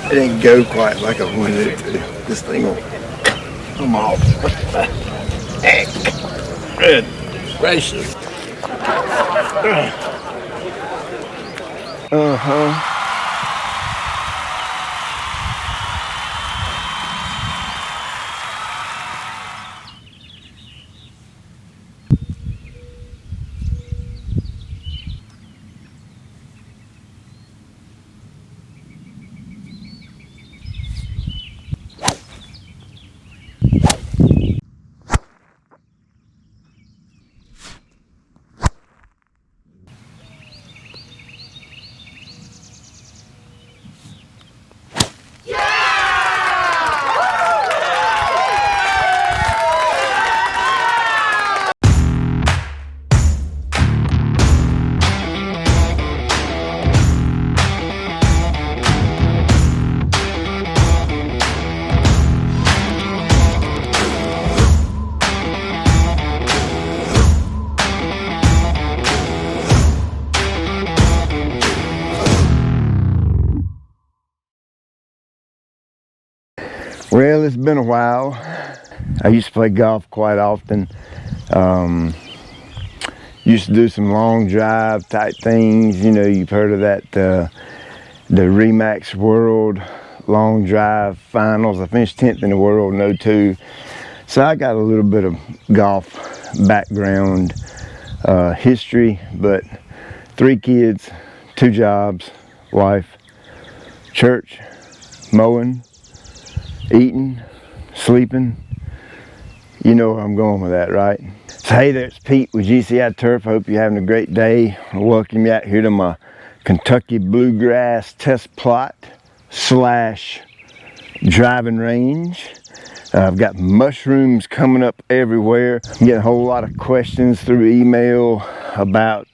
It didn't go quite like I wanted it to. This thing will come off. Heck. Good gracious. Uh-huh. Well, it's been a while. I used to play golf quite often. Used to do some long drive type things. You know, you've heard of that, the Remax World Long Drive Finals. I finished 10th in the world in '02. So I got a little bit of golf background history, but 3 kids, 2 jobs, wife, church, mowing, eating, sleeping. You know where I'm going with that, right? So hey there, it's Pete with GCI Turf. I hope you're having a great day. I welcome you out here to my Kentucky Bluegrass test plot / driving range. I've got mushrooms coming up everywhere. I'm getting a whole lot of questions through email about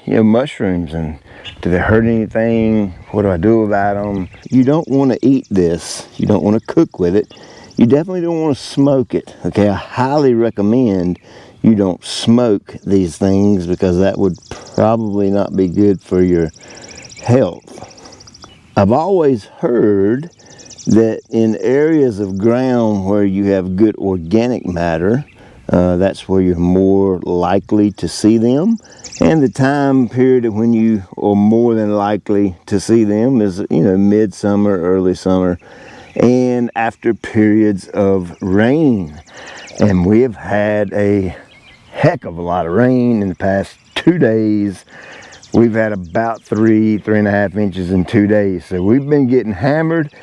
mushrooms, and do they hurt anything? What do I do about them? You don't want to eat this. You don't want to cook with it. You definitely don't want to smoke it. Okay, I highly recommend you don't smoke these things because that would probably not be good for your health. I've always heard that in areas of ground where you have good organic matter, that's where you're more likely to see them. And the time period when you are more than likely to see them is, midsummer, early summer, and after periods of rain. And we have had a heck of a lot of rain in the past 2 days. We've had about 3.5 inches in 2 days. So we've been getting hammered,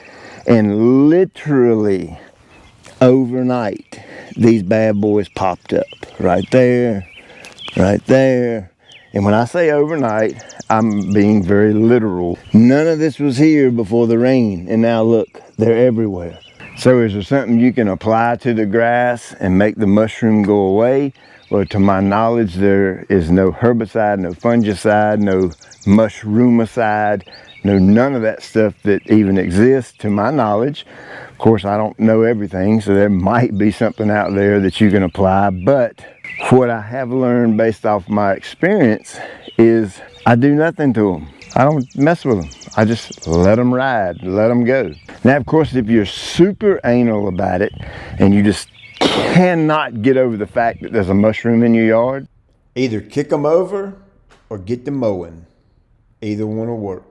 and literally overnight, these bad boys popped up right there, right there. And when I say overnight, I'm being very literal. None of this was here before the rain, and now look, they're everywhere. So is there something you can apply to the grass and make the mushroom go away? Well, to my knowledge, there is no herbicide, no fungicide, no mushroomicide, none of that stuff that even exists to my knowledge. Of course, I don't know everything, so there might be something out there that you can apply, but what I have learned based off my experience is I do nothing to them. I don't mess with them. I just let them ride, let them go. Now, of course, if you're super anal about it and you just cannot get over the fact that there's a mushroom in your yard, either kick them over or get them mowing. Either one will work.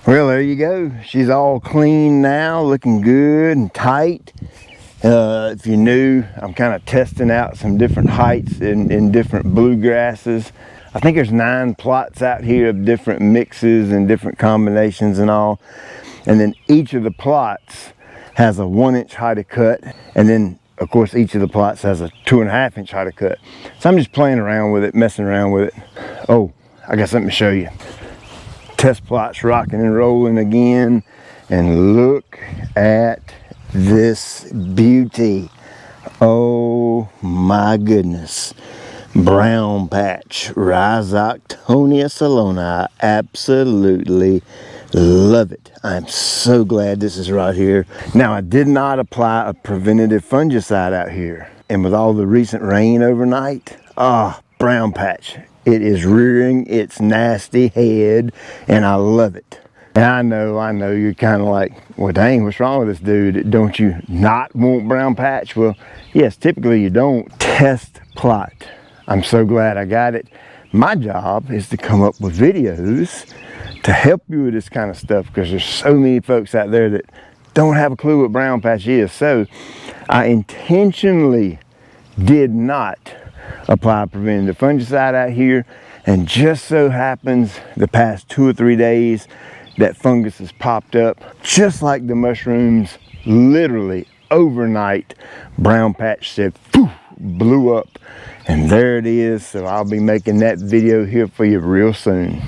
Well, there you go. She's all clean now, looking good and tight. If you're new, I'm kind of testing out some different heights in different bluegrasses. I think there's 9 plots out here of different mixes and different combinations and all. And then each of the plots has a 1-inch height of cut, and then of course each of the plots has a 2.5-inch height of cut. So I'm just playing around with it, messing around with it. Oh, I got something to show you. Test plots rocking and rolling again, and look at this beauty. Oh my goodness. Brown patch, Rhizoctonia saloni. I absolutely love it. I'm so glad this is right here. Now, I did not apply a preventative fungicide out here. And with all the recent rain overnight, brown patch. It is rearing its nasty head, and I love it. And I know, you're kind of like, well, dang, what's wrong with this dude? Don't you not want brown patch? Well, yes, typically you don't. Test plot. I'm so glad I got it. My job is to come up with videos to help you with this kind of stuff, because there's so many folks out there that don't have a clue what brown patch is. So I intentionally did not apply a preventative fungicide out here, and just so happens the past 2 or 3 days that fungus has popped up, just like the mushrooms. Literally overnight, brown patch said, poof, blew up, and there it is. So I'll be making that video here for you real soon.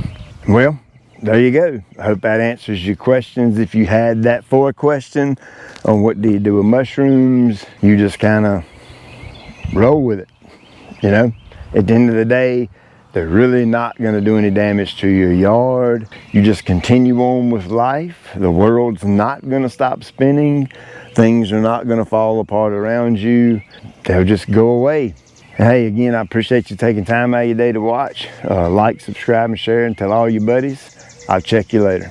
Well, there you go. I hope that answers your questions. If you had that for a question on what do you do with mushrooms, you just kind of roll with it. You know, at the end of the day, they're really not going to do any damage to your yard. You just continue on with life. The world's not going to stop spinning. Things are not going to fall apart around you. They'll just go away. Hey, again, I appreciate you taking time out of your day to watch. Like, subscribe, and share, and tell all your buddies. I'll check you later.